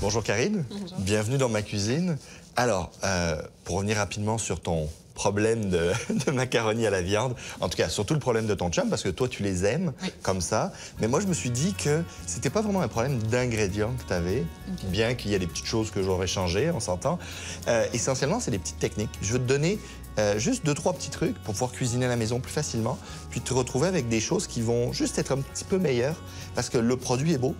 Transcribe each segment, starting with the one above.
Bonjour Karine, Bonjour. Bienvenue dans ma cuisine. Alors, pour revenir rapidement sur ton problème de macaroni à la viande, en tout cas surtout le problème de ton chum, parce que toi tu les aimes comme ça, mais moi je me suis dit que c'était pas vraiment un problème d'ingrédients que tu avais, bien qu'il y ait des petites choses que j'aurais changées, on s'entend. Essentiellement, c'est des petites techniques. Je vais te donner juste 2-3 petits trucs pour pouvoir cuisiner à la maison plus facilement, puis te retrouver avec des choses qui vont juste être un petit peu meilleures, parce que le produit est beau.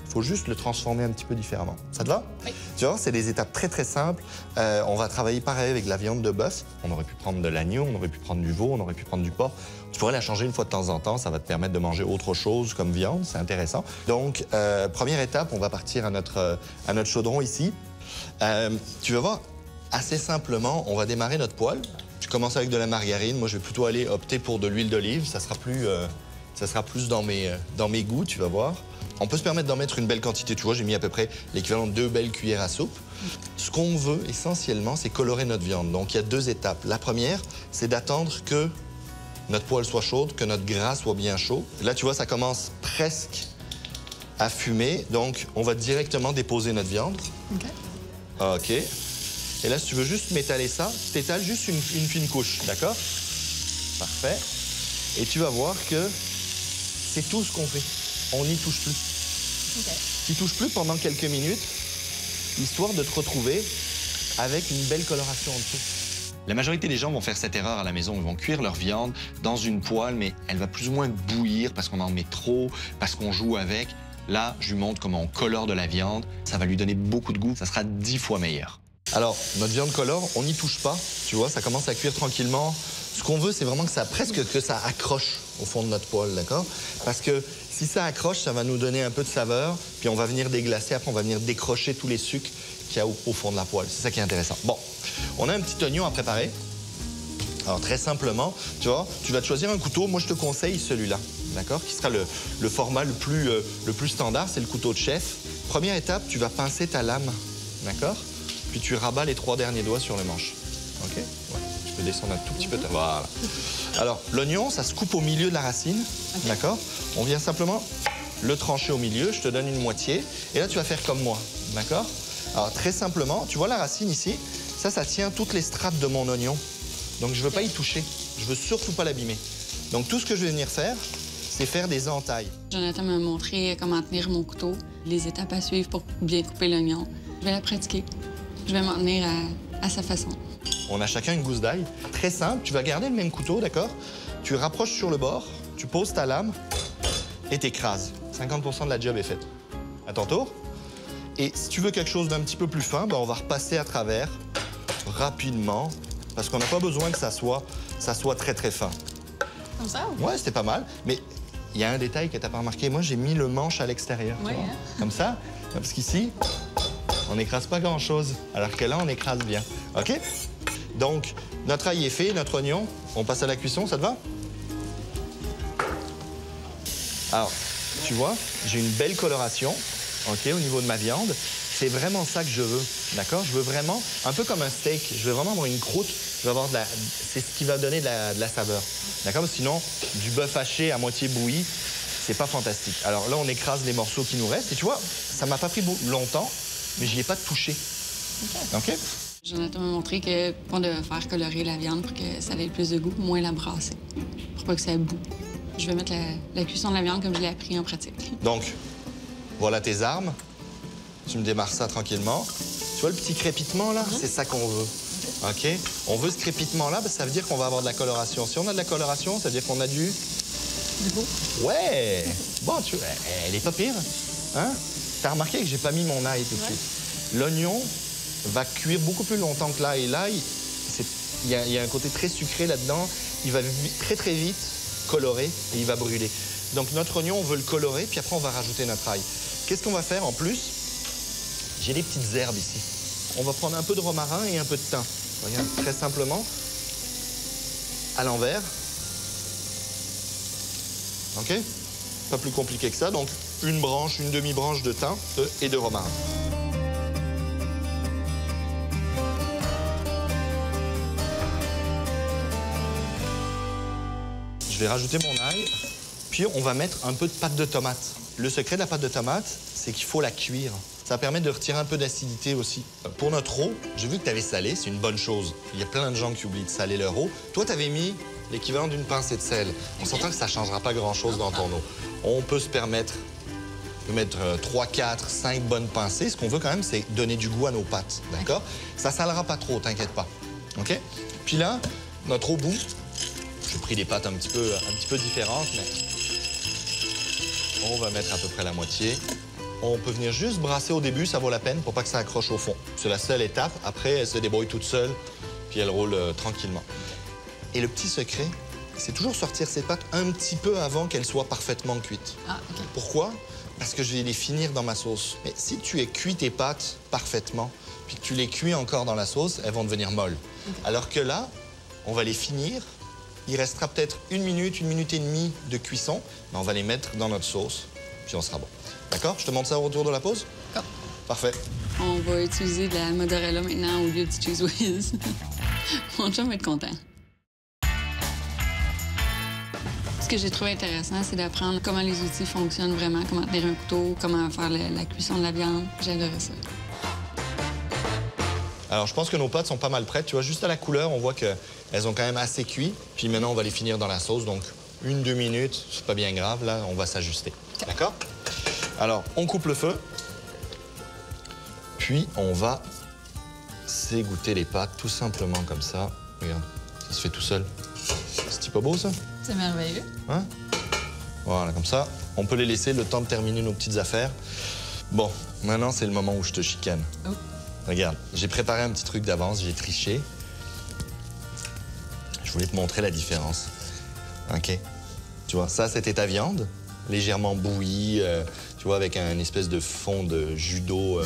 Il faut juste le transformer un petit peu différemment. Ça te va? Oui. Tu vois, c'est des étapes très, très simples. On va travailler pareil avec la viande de bœuf. On aurait pu prendre de l'agneau, on aurait pu prendre du veau, on aurait pu prendre du porc. Tu pourrais la changer une fois de temps en temps. Ça va te permettre de manger autre chose comme viande. C'est intéressant. Donc, première étape, on va partir à notre chaudron ici. Tu vas voir, assez simplement, on va démarrer notre poêle. Tu commences avec de la margarine. Moi, je vais plutôt aller opter pour de l'huile d'olive. Ça sera plus dans mes goûts, tu vas voir. On peut se permettre d'en mettre une belle quantité. Tu vois, j'ai mis à peu près l'équivalent de 2 belles cuillères à soupe. Ce qu'on veut essentiellement, c'est colorer notre viande. Donc, il y a 2 étapes. La première, c'est d'attendre que notre poêle soit chaude, que notre gras soit bien chaud. Là, tu vois, ça commence presque à fumer. Donc, on va directement déposer notre viande. OK. OK. Et là, si tu veux juste m'étaler ça, tu t'étales juste une fine couche, d'accord? Parfait. Et tu vas voir que c'est tout ce qu'on fait. On n'y touche plus. OK. Tu n'y touches plus pendant quelques minutes, histoire de te retrouver avec une belle coloration en dessous. La majorité des gens vont faire cette erreur à la maison. Ils vont cuire leur viande dans une poêle, mais elle va plus ou moins bouillir parce qu'on en met trop, parce qu'on joue avec. Là, je lui montre comment on colore de la viande. Ça va lui donner beaucoup de goût. Ça sera 10 fois meilleur. Alors, notre viande colore, on n'y touche pas. Tu vois, ça commence à cuire tranquillement. Ce qu'on veut, c'est vraiment que ça accroche au fond de notre poêle, d'accord? Parce que si ça accroche, ça va nous donner un peu de saveur, puis on va venir déglacer, après on va venir décrocher tous les sucres qu'il y a au fond de la poêle. C'est ça qui est intéressant. Bon, on a un petit oignon à préparer. Alors, très simplement, tu vois, tu vas te choisir un couteau. Moi, je te conseille celui-là, d'accord? Qui sera le format le plus standard, c'est le couteau de chef. Première étape, tu vas pincer ta lame, d'accord? Puis tu rabats les 3 derniers doigts sur le manche. OK? Ouais. Tu peux descendre un tout petit peu. Voilà. Alors, l'oignon, ça se coupe au milieu de la racine, d'accord? On vient simplement le trancher au milieu. Je te donne une moitié. Et là, tu vas faire comme moi, d'accord? Alors, très simplement, tu vois la racine ici? Ça tient toutes les strates de mon oignon. Donc, je ne veux pas y toucher. Je ne veux surtout pas l'abîmer. Donc, tout ce que je vais venir faire, c'est faire des entailles. Jonathan m'a montré comment tenir mon couteau, les étapes à suivre pour bien couper l'oignon. Je vais la pratiquer. Je vais m'en tenir à sa façon. On a chacun une gousse d'ail. Très simple, tu vas garder le même couteau, d'accord? Tu rapproches sur le bord, tu poses ta lame et t'écrases. 50% de la job est faite. À ton tour. Et si tu veux quelque chose d'un petit peu plus fin, ben on va repasser à travers rapidement parce qu'on n'a pas besoin que ça soit très, très fin. Comme ça? Ouais, c'était pas mal. Mais il y a un détail que tu n'as pas remarqué. Moi, j'ai mis le manche à l'extérieur. Oui, hein? Comme ça. Parce qu'ici, on n'écrase pas grand-chose. Alors que là, on écrase bien. OK? Donc, notre ail est fait, notre oignon. On passe à la cuisson, ça te va? Alors, tu vois, j'ai une belle coloration, OK, au niveau de ma viande. C'est vraiment ça que je veux, d'accord? Je veux vraiment, un peu comme un steak, je veux vraiment avoir une croûte. Je veux avoir c'est ce qui va donner de la saveur, d'accord? Sinon, du bœuf haché à moitié bouilli, c'est pas fantastique. Alors là, on écrase les morceaux qui nous restent. Et tu vois, ça m'a pas pris longtemps, mais je n'y ai pas touché. OK? Jonathan m'a montré qu'on devait faire colorer la viande pour que ça ait plus de goût, moins la brasser, pour pas que ça boue. Je vais mettre la cuisson de la viande comme je l'ai appris en pratique. Donc, voilà tes armes. Tu me démarres ça tranquillement. Tu vois le petit crépitement, là? C'est ça qu'on veut. OK? On veut ce crépitement-là, ça veut dire qu'on va avoir de la coloration. Si on a de la coloration, ça veut dire qu'on a du goût? Ouais! Bon, elle est pas pire. Hein? T'as remarqué que j'ai pas mis mon ail tout de suite. L'oignon va cuire beaucoup plus longtemps que l'ail. L'ail, il y a un côté très sucré là-dedans. Il va très, très vite colorer et il va brûler. Donc, notre oignon, on veut le colorer, puis après, on va rajouter notre ail. Qu'est-ce qu'on va faire en plus? J'ai des petites herbes ici. On va prendre un peu de romarin et un peu de thym. Regarde, très simplement, à l'envers. OK? Pas plus compliqué que ça. Donc, une branche, une demi-branche de thym et de romarin. Je vais rajouter mon ail, puis on va mettre un peu de pâte de tomate. Le secret de la pâte de tomate, c'est qu'il faut la cuire. Ça permet de retirer un peu d'acidité aussi. Pour notre eau, j'ai vu que tu avais salé, c'est une bonne chose. Il y a plein de gens qui oublient de saler leur eau. Toi, tu avais mis l'équivalent d'une pincée de sel. On s'entend que ça ne changera pas grand-chose dans ton eau. On peut se permettre de mettre 3, 4, 5 bonnes pincées. Ce qu'on veut quand même, c'est donner du goût à nos pâtes, d'accord? Ça salera pas trop, t'inquiète pas, OK? Puis là, notre eau bout, j'ai pris des pâtes un petit peu différentes, mais on va mettre à peu près la moitié. On peut venir juste brasser au début, ça vaut la peine pour pas que ça accroche au fond. C'est la seule étape. Après, elle se débrouille toute seule, puis elle roule tranquillement. Et le petit secret, c'est toujours sortir ces pâtes un petit peu avant qu'elles soient parfaitement cuites. Ah, OK. Pourquoi? Parce que je vais les finir dans ma sauce. Mais si tu es cuit tes pâtes parfaitement, puis que tu les cuis encore dans la sauce, elles vont devenir molles. Alors que là, on va les finir. Il restera peut-être 1 minute, 1 minute et demie de cuisson, mais on va les mettre dans notre sauce, puis on sera bon. D'accord? Je te montre ça au retour de la pause? D'accord. Parfait. On va utiliser de la mozzarella maintenant au lieu du cheese whiz. Mon chum va être content. Ce que j'ai trouvé intéressant, c'est d'apprendre comment les outils fonctionnent vraiment, comment tenir un couteau, comment faire la cuisson de la viande. J'adorais ça. Alors, je pense que nos pâtes sont pas mal prêtes. Tu vois, juste à la couleur, on voit qu'elles ont quand même assez cuit. Puis maintenant, on va les finir dans la sauce. Donc, 1-2 minutes, c'est pas bien grave. Là, on va s'ajuster. D'accord? Alors, on coupe le feu. Puis, on va s'égoutter les pâtes, tout simplement comme ça. Regarde, ça se fait tout seul. C'est pas beau, ça? C'est merveilleux. Hein? Voilà, comme ça, on peut les laisser le temps de terminer nos petites affaires. Bon, maintenant, c'est le moment où je te chicane. Oh. Regarde, j'ai préparé un petit truc d'avance, j'ai triché. Je voulais te montrer la différence. OK? Tu vois, ça, c'était ta viande, légèrement bouillie, tu vois, avec un espèce de fond de jus d'eau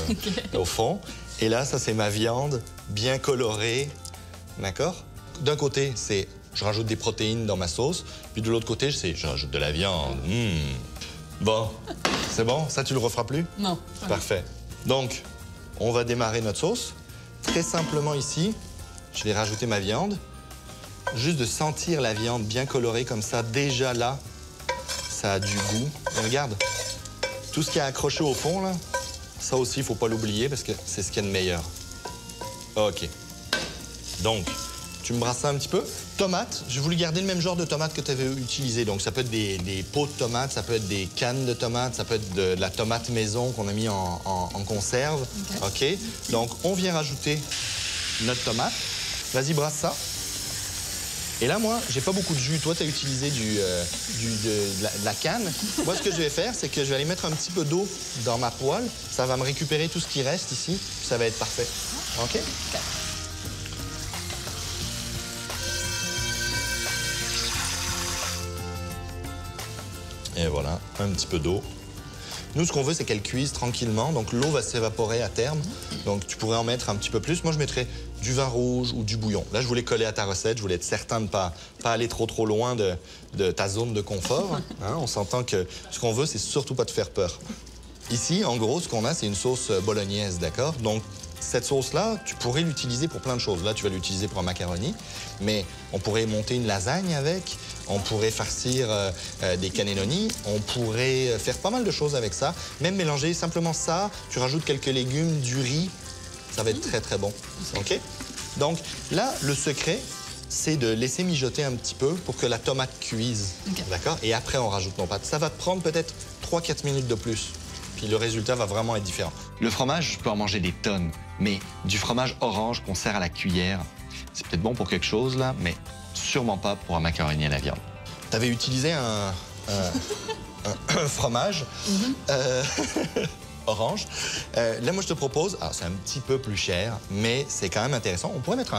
au fond. Et là, ça, c'est ma viande, bien colorée, d'accord? D'un côté, c'est je rajoute des protéines dans ma sauce, puis de l'autre côté, c'est je rajoute de la viande. Bon, c'est bon? Ça, tu le referas plus? Non. Parfait. Donc, on va démarrer notre sauce. Très simplement ici, je vais rajouter ma viande. Juste de sentir la viande bien colorée comme ça, déjà là, ça a du goût. Et regarde, tout ce qui a accroché au fond, là, ça aussi, il ne faut pas l'oublier parce que c'est ce qu'il y a de meilleur. OK. Donc, tu me brasses ça un petit peu. Tomates, j'ai voulu garder le même genre de tomates que tu avais utilisé. Donc, ça peut être des pots de tomates, ça peut être des cannes de tomates, ça peut être de la tomate maison qu'on a mis en conserve. OK. Donc, on vient rajouter notre tomate. Vas-y, brasse ça. Et là, moi, j'ai pas beaucoup de jus. Toi, tu as utilisé de la canne. Moi, ce que je vais faire, c'est que je vais aller mettre un petit peu d'eau dans ma poêle. Ça va me récupérer tout ce qui reste ici. Puis ça va être parfait. OK? Et voilà, un petit peu d'eau. Nous, ce qu'on veut, c'est qu'elle cuise tranquillement. Donc, l'eau va s'évaporer à terme. Donc, tu pourrais en mettre un petit peu plus. Moi, je mettrais du vin rouge ou du bouillon. Là, je voulais coller à ta recette. Je voulais être certain de ne pas aller trop loin de ta zone de confort. Hein? On s'entend que ce qu'on veut, c'est surtout pas te faire peur. Ici, en gros, ce qu'on a, c'est une sauce bolognaise, d'accord? Donc, cette sauce-là, tu pourrais l'utiliser pour plein de choses. Là, tu vas l'utiliser pour un macaroni, mais on pourrait monter une lasagne avec, on pourrait farcir des cannelloni, on pourrait faire pas mal de choses avec ça. Même mélanger simplement ça, tu rajoutes quelques légumes, du riz, ça va être très, très bon. OK? Donc là, le secret, c'est de laisser mijoter un petit peu pour que la tomate cuise, d'accord? Et après, on rajoute nos pâtes. Ça va te prendre peut-être 3-4 minutes de plus. Puis le résultat va vraiment être différent. Le fromage, je peux en manger des tonnes, mais du fromage orange qu'on sert à la cuillère, c'est peut-être bon pour quelque chose, là, mais sûrement pas pour un macaroni à la viande. Tu avais utilisé un fromage orange. Là, moi, je te propose... Alors, c'est un petit peu plus cher, mais c'est quand même intéressant. On pourrait mettre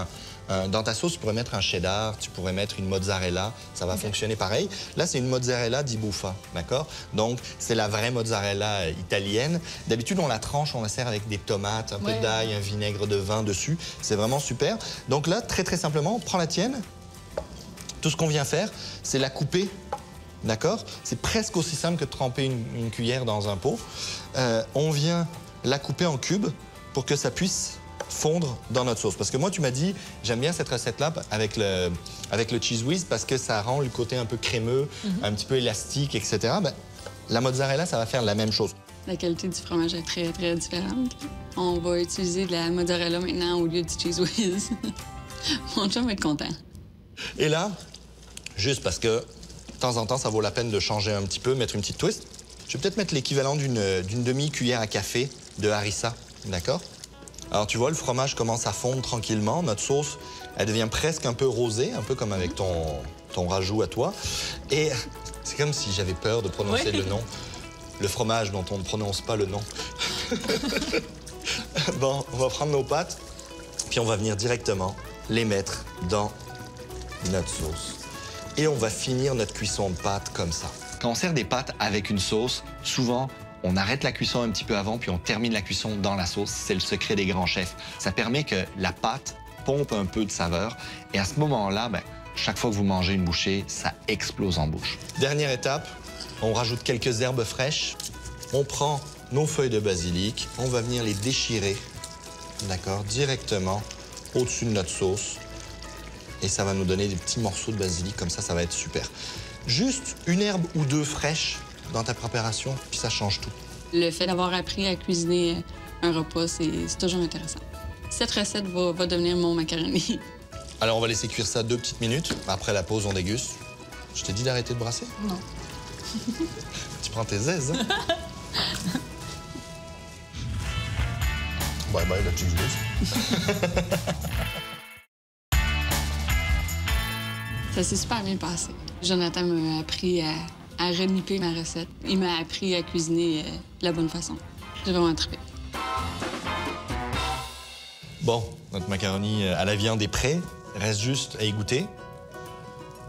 dans ta sauce, tu pourrais mettre un cheddar, tu pourrais mettre une mozzarella. Ça va fonctionner pareil. Là, c'est une mozzarella di buffa, d'accord? Donc, c'est la vraie mozzarella italienne. D'habitude, on la tranche, on la sert avec des tomates, un peu d'ail, un vinaigre de vin dessus. C'est vraiment super. Donc là, très, très simplement, prends la tienne. Tout ce qu'on vient faire, c'est la couper, d'accord? C'est presque aussi simple que de tremper une cuillère dans un pot. On vient la couper en cubes pour que ça puisse fondre dans notre sauce. Parce que moi, tu m'as dit, j'aime bien cette recette-là avec le cheese whiz parce que ça rend le côté un peu crémeux, un petit peu élastique, etc. Ben, la mozzarella, ça va faire la même chose. La qualité du fromage est très, très différente. On va utiliser de la mozzarella maintenant au lieu du cheese whiz. Mon chum va être content. Et là, juste parce que de temps en temps, ça vaut la peine de changer un petit peu, mettre une petite twist, je vais peut-être mettre l'équivalent d'une demi-cuillère à café de harissa, d'accord? Alors, tu vois, le fromage commence à fondre tranquillement. Notre sauce, elle devient presque un peu rosée, un peu comme avec ton rajout à toi. Et c'est comme si j'avais peur de prononcer le nom. Le fromage dont on ne prononce pas le nom. Bon, on va prendre nos pâtes, puis on va venir directement les mettre dans notre sauce. Et on va finir notre cuisson de pâtes comme ça. Quand on sert des pâtes avec une sauce, souvent, on arrête la cuisson un petit peu avant, puis on termine la cuisson dans la sauce. C'est le secret des grands chefs. Ça permet que la pâte pompe un peu de saveur. Et à ce moment-là, chaque fois que vous mangez une bouchée, ça explose en bouche. Dernière étape, on rajoute quelques herbes fraîches. On prend nos feuilles de basilic, on va venir les déchirer, d'accord, directement au-dessus de notre sauce. Et ça va nous donner des petits morceaux de basilic, comme ça va être super. Juste une herbe ou deux fraîches dans ta préparation, puis ça change tout. Le fait d'avoir appris à cuisiner un repas, c'est toujours intéressant. Cette recette va devenir mon macaroni. Alors, on va laisser cuire ça 2 petites minutes. Après la pause, on déguste. Je t'ai dit d'arrêter de brasser? Non. Tu prends tes aises, hein? Bye bye, le cheese whiz. Ça s'est super bien passé. Jonathan m'a appris à reniper ma recette. Il m'a appris à cuisiner de la bonne façon. J'ai vraiment trippé. Bon, notre macaroni à la viande est prêt. Reste juste à y goûter.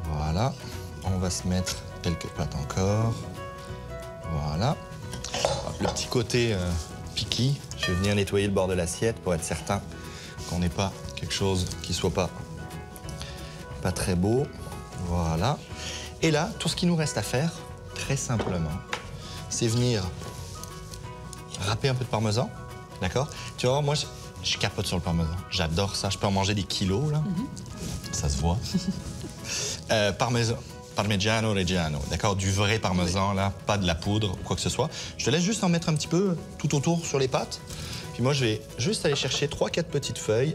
Voilà. On va se mettre quelques pâtes encore. Voilà. Le petit côté piquant, je vais venir nettoyer le bord de l'assiette pour être certain qu'on n'ait pas quelque chose qui soit pas très beau. Voilà. Et là, tout ce qu'il nous reste à faire, très simplement, c'est venir râper un peu de parmesan, d'accord? Tu vois, moi, je capote sur le parmesan. J'adore ça. Je peux en manger des kilos, là. Ça se voit. Parmigiano Reggiano, d'accord? Du vrai parmesan, là, pas de la poudre ou quoi que ce soit. Je te laisse juste en mettre un petit peu tout autour sur les pâtes. Puis moi, je vais juste aller chercher 3-4 petites feuilles.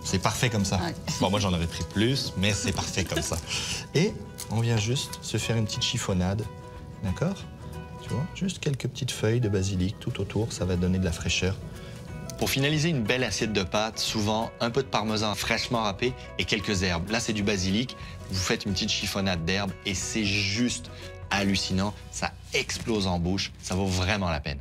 C'est parfait comme ça. Ouais. Bon, moi, j'en aurais pris plus, mais c'est parfait comme ça. Et on vient juste se faire une petite chiffonnade, d'accord? Tu vois, juste quelques petites feuilles de basilic tout autour, ça va donner de la fraîcheur. Pour finaliser une belle assiette de pâtes, souvent un peu de parmesan fraîchement râpé et quelques herbes. Là, c'est du basilic. Vous faites une petite chiffonnade d'herbes et c'est juste hallucinant. Ça explose en bouche. Ça vaut vraiment la peine.